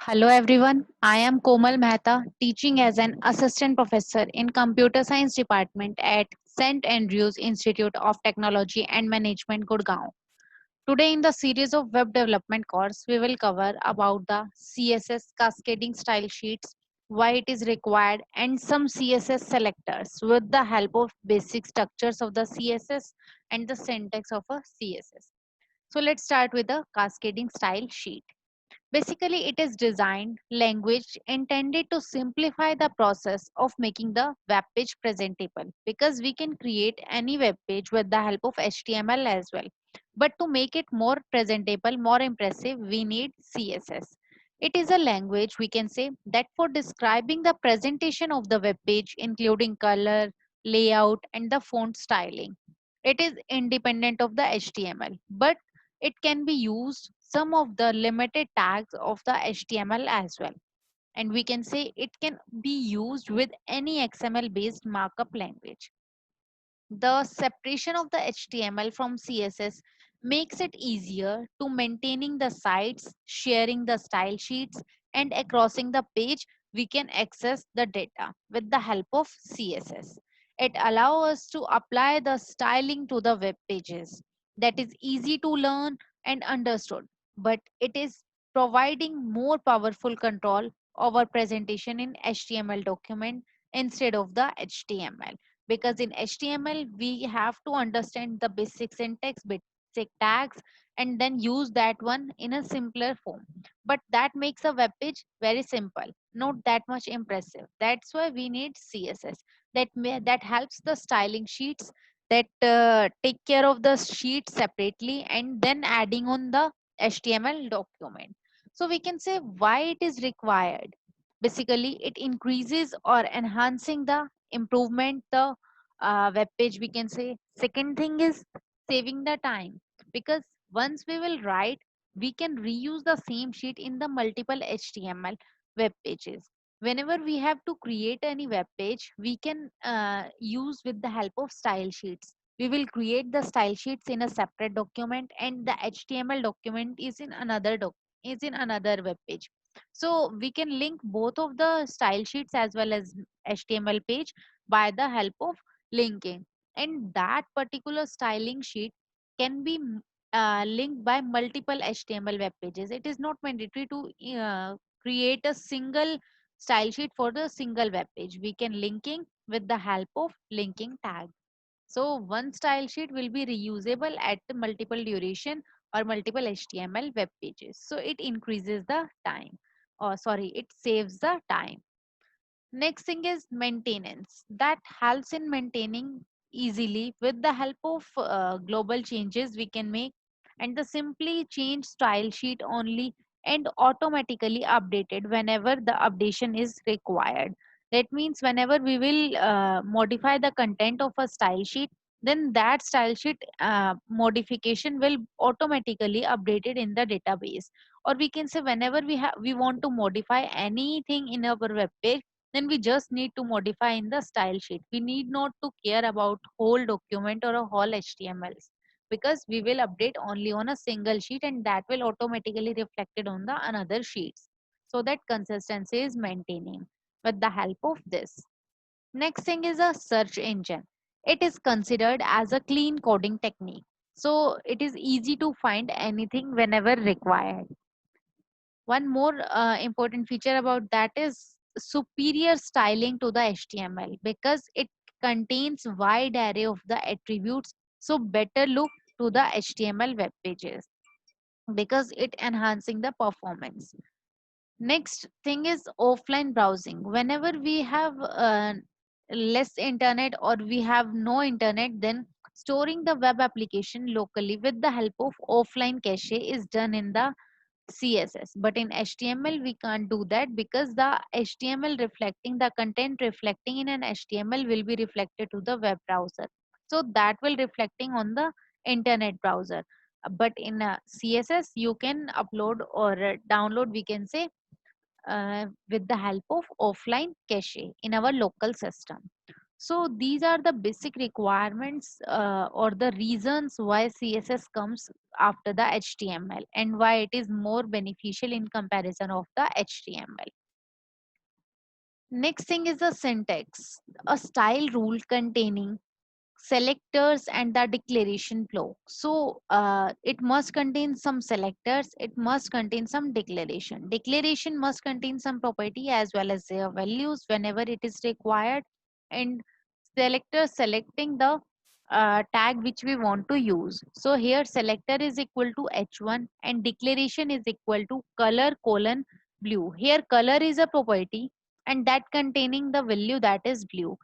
Hello everyone, I am Komal Mehta, teaching as an assistant professor in computer science department at St Andrews Institute of Technology and Management, Gurgaon. Today in the series of web development course, we will cover about the CSS cascading style sheets, why it is required and some CSS selectors with the help of basic structures of the CSS and the syntax of a CSS. So let's start with the cascading style sheet. Basically, it is designed language intended to simplify the process of making the web page presentable because we can create any web page with the help of HTML as well. But to make it more presentable, more impressive, we need CSS. It is a language we can say that for describing the presentation of the web page, including color, layout, and the font styling. It is independent of the HTML, but it can be used some of the limited tags of the HTML as well. And we can say it can be used with any XML based markup language. The separation of the HTML from CSS makes it easier to maintaining the sites, sharing the style sheets, and crossing the page. We can access the data with the help of CSS. It allows us to apply the styling to the web pages. That is easy to learn and understood, but it is providing more powerful control over presentation in HTML document instead of the HTML, because in HTML we have to understand the basic syntax, basic tags, and then use that one in a simpler form. But that makes a web page very simple, not that much impressive. That's why we need CSS that helps the styling sheets, that take care of the sheet separately and then adding on the HTML document. So we can say why it is required. Basically, it increases or enhancing the improvement the web page, we can say. Second thing is saving the time, because once we will write, we can reuse the same sheet in the multiple HTML web pages. Whenever we have to create any web page, we can use with the help of style sheets. We will create the style sheets in a separate document and the HTML document is in another web page. So we can link both of the style sheets as well as HTML page by the help of linking. And that particular styling sheet can be linked by multiple HTML web pages. It is not mandatory to create a single style sheet for the single web page. We can linking with the help of linking tag. So one style sheet will be reusable at the multiple duration or multiple HTML web pages. So it increases the time, or sorry, it saves the time. Next thing is maintenance. That helps in maintaining easily with the help of global changes we can make, and the simply change style sheet only and automatically updated whenever the updation is required. That means whenever we will modify the content of a style sheet, then that style sheet modification will automatically updated in the database. Or we can say whenever we want to modify anything in our web page, then we just need to modify in the style sheet. We need not to care about whole document or a whole HTMLs, because we will update only on a single sheet and that will automatically reflected on the another sheets. So that consistency is maintaining with the help of this. Next thing is a search engine. It is considered as a clean coding technique. So it is easy to find anything whenever required. One more important feature about that is superior styling to the HTML, because it contains wide array of the attributes, so better look to the HTML web pages because it enhancing the performance. Next thing is offline browsing. Whenever we have less internet or we have no internet, then storing the web application locally with the help of offline cache is done in the CSS. But in HTML, we can't do that because the HTML reflecting the content reflecting in an HTML will be reflected to the web browser. So that will reflecting on the internet browser. But in CSS, you can upload or download, we can say, with the help of offline cache in our local system. So these are the basic requirements or the reasons why CSS comes after the HTML and why it is more beneficial in comparison of the HTML. Next thing is the syntax, a style rule containing selectors and the declaration block. So it must contain some selectors, it must contain some declaration. Declaration must contain some property as well as their values whenever it is required, and selector selecting the tag which we want to use. So here selector is equal to h1 and declaration is equal to color colon blue. Here color is a property and that containing the value that is blue.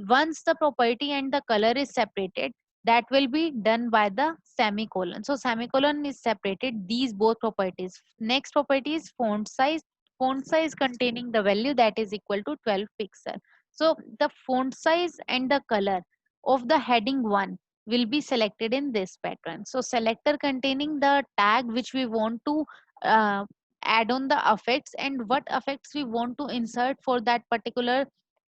Once the property and the color is separated, that will be done by the semicolon. So semicolon is separated these both properties. Next property is font size. Font size containing the value that is equal to 12 pixel. So the font size and the color of the heading 1 will be selected in this pattern. So selector containing the tag which we want to uh, add on the effects and what effects we want to insert for that particular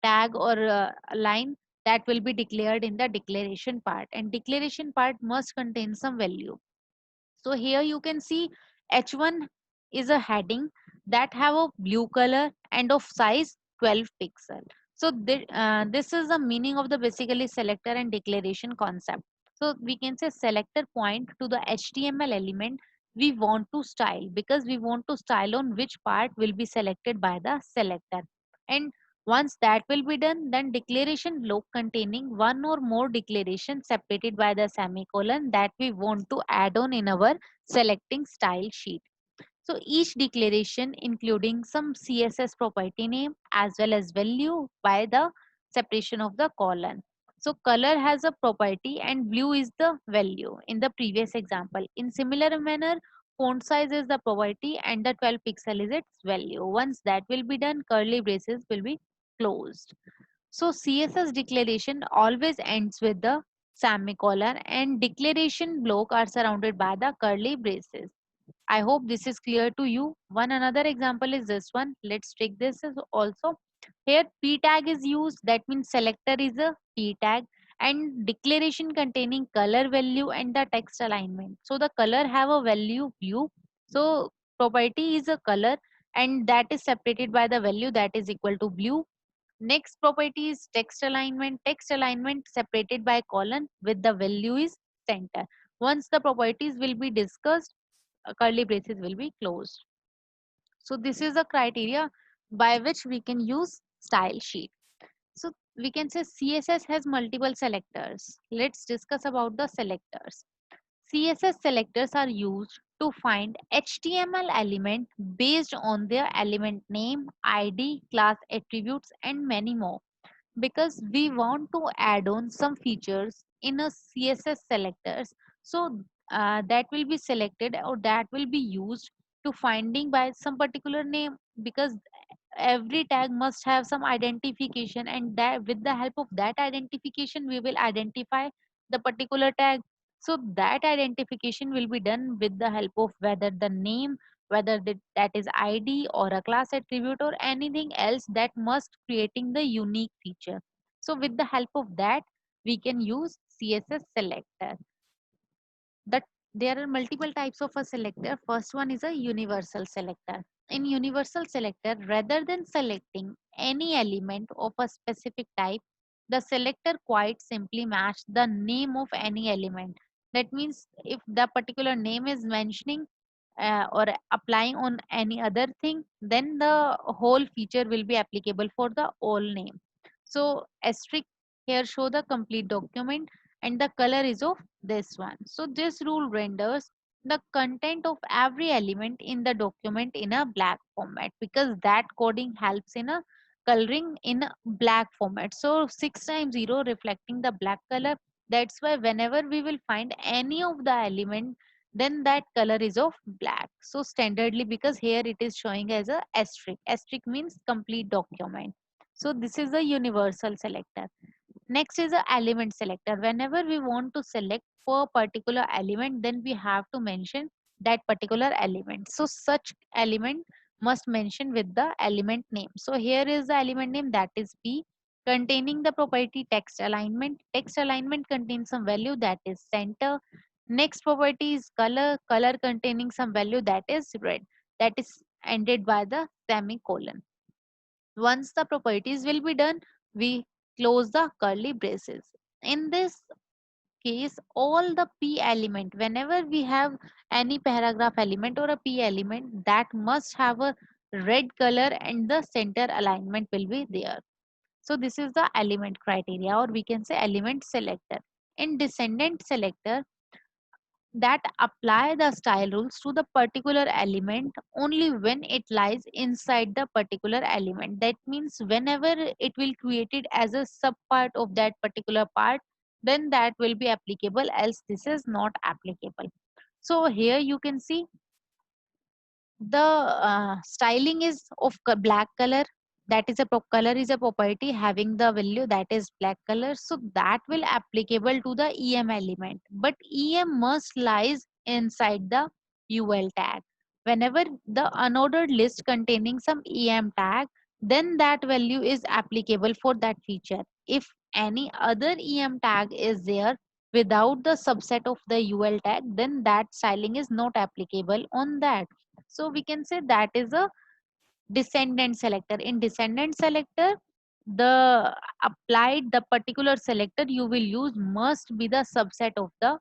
tag or line, that will be declared in the declaration part, and declaration part must contain some value. So here you can see H1 is a heading that have a blue color and of size 12 pixel. So this is the meaning of the basically selector and declaration concept. So we can say selector point to the HTML element we want to style, because we want to style on which part will be selected by the selector. And once that will be done, then declaration block containing one or more declarations separated by the semicolon that we want to add on in our selecting style sheet. So each declaration including some CSS property name as well as value by the separation of the colon. So color has a property and blue is the value in the previous example. In similar manner, font size is the property and the 12 pixel is its value. Once that will be done, curly braces will be closed. So CSS declaration always ends with the semicolon and declaration block are surrounded by the curly braces. I hope this is clear to you. One another example is this one. Let's take this as also. Here p tag is used. That means selector is a p tag and declaration containing color value and the text alignment. So the color have a value blue. So property is a color and that is separated by the value that is equal to blue. Next property is text alignment. Text alignment separated by colon with the value is center. Once the properties will be discussed, curly braces will be closed. So this is the criteria by which we can use style sheet. So we can say CSS has multiple selectors. Let's discuss about the selectors. CSS selectors are used to find HTML element based on their element name, ID, class attributes, and many more, because we want to add on some features in a CSS selectors. So that will be selected or that will be used to finding by some particular name, because every tag must have some identification, and that with the help of that identification we will identify the particular tag. So that identification will be done with the help of whether the name, whether that is ID or a class attribute or anything else that must creating the unique feature. So with the help of that we can use CSS selector. That there are multiple types of a selector. First one is a universal selector. In universal selector, rather than selecting any element of a specific type, the selector quite simply match the name of any element. That means if the particular name is mentioning or applying on any other thing, then the whole feature will be applicable for the all name. So asterisk here show the complete document and the color is of this one. So this rule renders the content of every element in the document in a black format, because that coding helps in a coloring in a black format. So 6 times 0 reflecting the black color. That's why whenever we will find any of the element, then that color is of black. So standardly, because here it is showing as a asterisk. Asterisk means complete document. So this is a universal selector. Next is a element selector. Whenever we want to select for a particular element, then we have to mention that particular element. So such element must mention with the element name. So here is the element name, that is P. containing the property text alignment. Text alignment contains some value that is center. Next property is color. Color containing some value that is red. That is ended by the semicolon. Once the properties will be done, we close the curly braces. In this case, all the p element, whenever we have any paragraph element or a p element, that must have a red color and the center alignment will be there. So this is the element criteria, or we can say element selector. In descendant selector, that apply the style rules to the particular element only when it lies inside the particular element. That means whenever it will created as a sub part of that particular part, then that will be applicable, else this is not applicable. So here you can see the styling is of black color. That is a color is a property having the value that is black color, so that will applicable to the em element, but em must lies inside the ul tag. Whenever the unordered list containing some em tag, then that value is applicable for that feature. If any other em tag is there without the subset of the ul tag, then that styling is not applicable on that. So we can say that is a descendant selector. In descendant selector, the applied the particular selector you will use must be the subset of the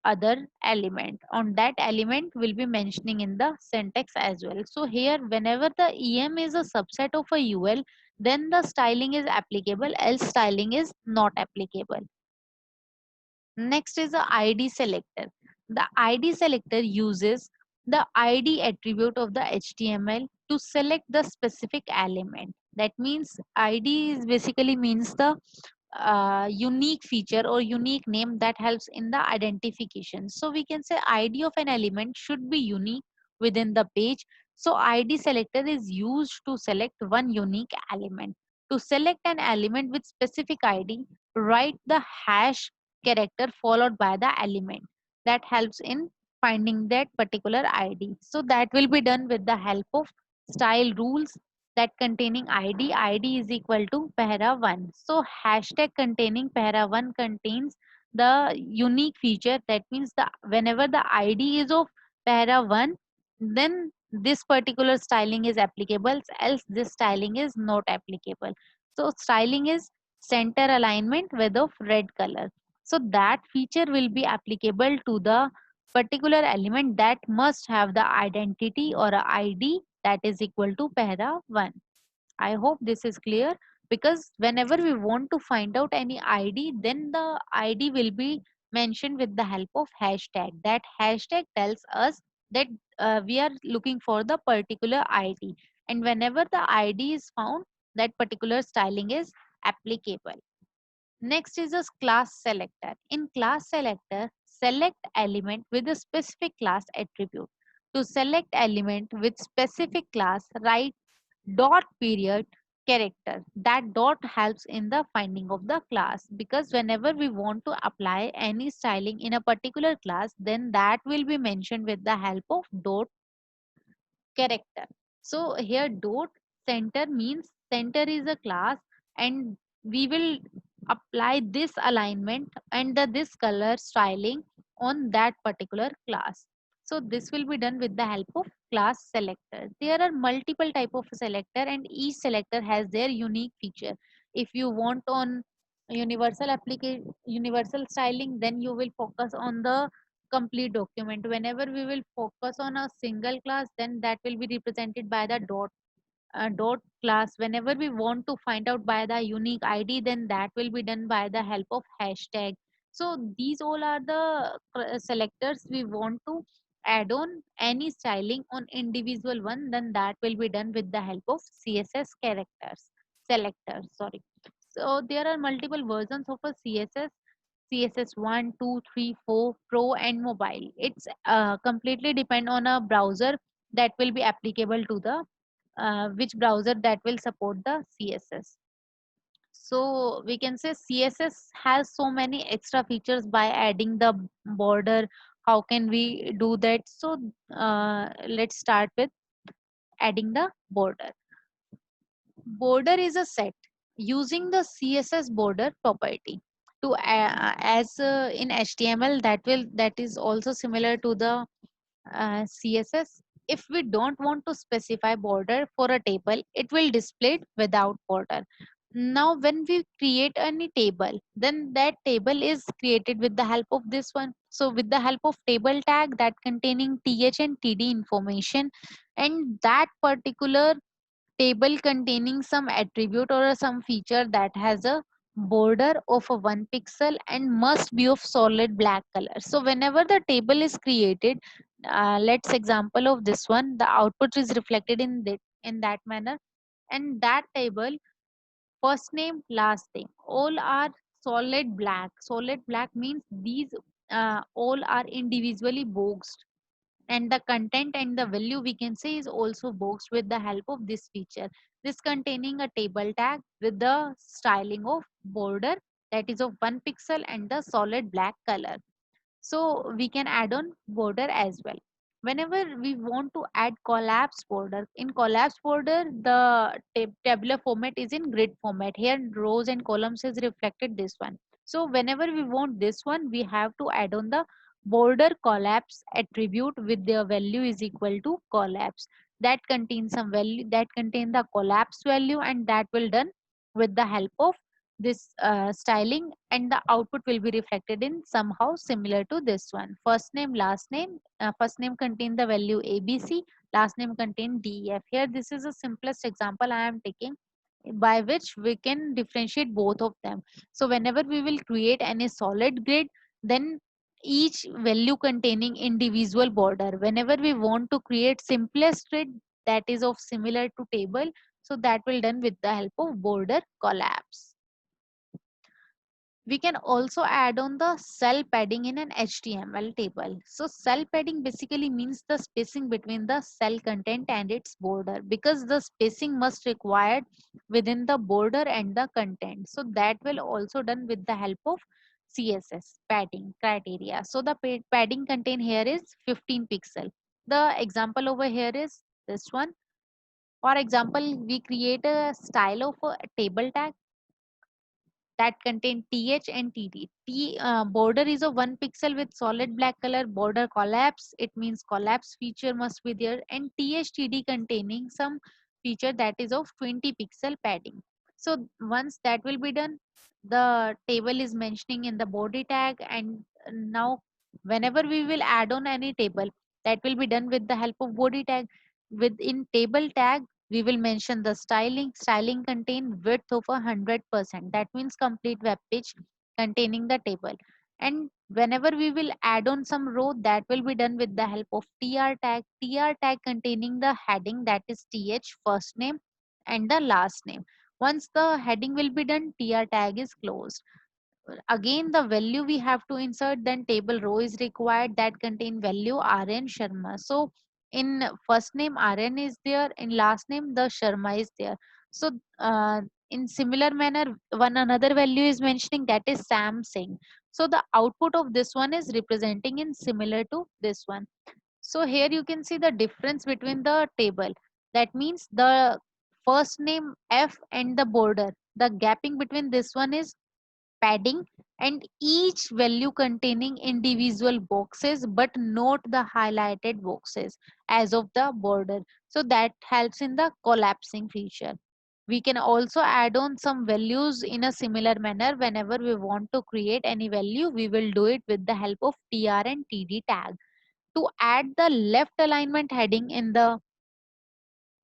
other element. On that element will be mentioning in the syntax as well. So here whenever the em is a subset of a ul, then the styling is applicable, else styling is not applicable. Next is the ID selector. The ID selector uses the ID attribute of the HTML to select the specific element. That means ID is basically means the unique feature or unique name that helps in the identification. So we can say ID of an element should be unique within the page. So ID selector is used to select one unique element. To select an element with specific ID, write the hash character followed by the element. That helps in finding that particular ID. So that will be done with the help of style rules that containing id is equal to para 1. So hashtag containing para 1 contains the unique feature. That means the whenever the id is of para 1, then this particular styling is applicable, else this styling is not applicable. So styling is center alignment with of red color. So that feature will be applicable to the particular element that must have the identity or a id that is equal to para 1. I hope this is clear, because whenever we want to find out any ID, then the ID will be mentioned with the help of hashtag. That hashtag tells us that we are looking for the particular ID. And whenever the ID is found, that particular styling is applicable. Next is a class selector. In class selector, select element with a specific class attribute. To select element with specific class, write dot period character. That dot helps in the finding of the class, because whenever we want to apply any styling in a particular class, then that will be mentioned with the help of dot character. So here dot center means center is a class, and we will apply this alignment and this color styling on that particular class. So this will be done with the help of class selector. There are multiple type of selector, and each selector has their unique feature. If you want on universal styling, then you will focus on the complete document. Whenever we will focus on a single class, then that will be represented by the dot class. Whenever we want to find out by the unique id, then that will be done by the help of hashtag. So these all are the selectors. We want to add on any styling on individual one, then that will be done with the help of css characters selectors, sorry. So there are multiple versions of a css 1 2 3 4 pro and mobile. It's completely depend on a browser that will be applicable to the which browser that will support the css. So we can say css has so many extra features by adding the border. How can we do that? So let's start with adding the border. Border is a set. using the CSS border property to as in HTML, that is also similar to the CSS. If we don't want to specify border for a table, it will display it without border. Now when we create any table, then that table is created with the help of this one. So with the help of table tag that containing th and td information, and that particular table containing some attribute or some feature that has a border of a 1 pixel and must be of solid black color. So whenever the table is created, let's example of this one, the output is reflected in that manner. And that table, first name, last name, all are solid black. Solid black means these all are individually boxed, and the content and the value we can say is also boxed with the help of this feature. This containing a table tag with the styling of border that is of 1 pixel and the solid black color. So we can add on border as well. Whenever we want to add collapse border, in collapse border, the tabular format is in grid format. Here rows and columns is reflected this one. So whenever we want this one, we have to add on the border collapse attribute with their value is equal to collapse. That contains some value, that contain the collapse value, and that will done with the help of this styling, and the output will be reflected in somehow similar to this one. First name, last name. First name contain the value abc, last name contain def. Here this is the simplest example I am taking, by which we can differentiate both of them. So whenever we will create any solid grid, then each value containing individual border. Whenever we want to create simplest grid that is of similar to table, so that will done with the help of border collapse. We can also add on the cell padding in an HTML table. So cell padding basically means the spacing between the cell content and its border, because the spacing must required within the border and the content. So that will also done with the help of CSS padding criteria. So the padding content here is 15 pixel. The example over here is this one. For example, we create a style of a table tag that contain th and td. Border is a 1 pixel with solid black color. Border collapse, it means collapse feature must be there, and td containing some feature that is of 20 pixel padding. So once that will be done, the table is mentioning in the body tag, and now whenever we will add on any table, that will be done with the help of body tag. Within table tag, we will mention the styling contain width of 100%, that means complete web page containing the table. And whenever we will add on some row, that will be done with the help of tr tag containing the heading that is th, first name, and the last name. Once the heading will be done, tr tag is closed. Again, the value we have to insert, then table row is required that contain value RN Sharma. So in first name RN is there, in last name the Sharma is there. So in similar manner, one another value is mentioning, that is Sam Singh. So the output of this one is representing in similar to this one. So here you can see the difference between the table. That means the first name F and the border, the gapping between this one is padding, and each value containing individual boxes, but not the highlighted boxes as of the border. So that helps in the collapsing feature. We can also add on some values in a similar manner. Whenever we want to create any value, we will do it with the help of tr and td tag. To add the left alignment heading in the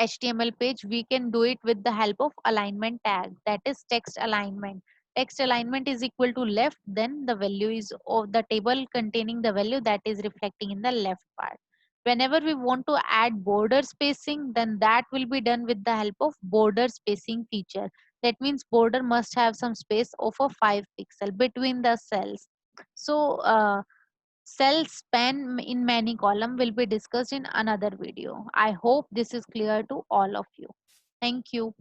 HTML page, we can do it with the help of alignment tag, that is text alignment. Text alignment is equal to left, then the value is of the table containing the value that is reflecting in the left part. Whenever we want to add border spacing, then that will be done with the help of border spacing feature. That means border must have some space of a 5 pixel between the cells. So cell span in many column will be discussed in another video. I hope this is clear to all of you. Thank you.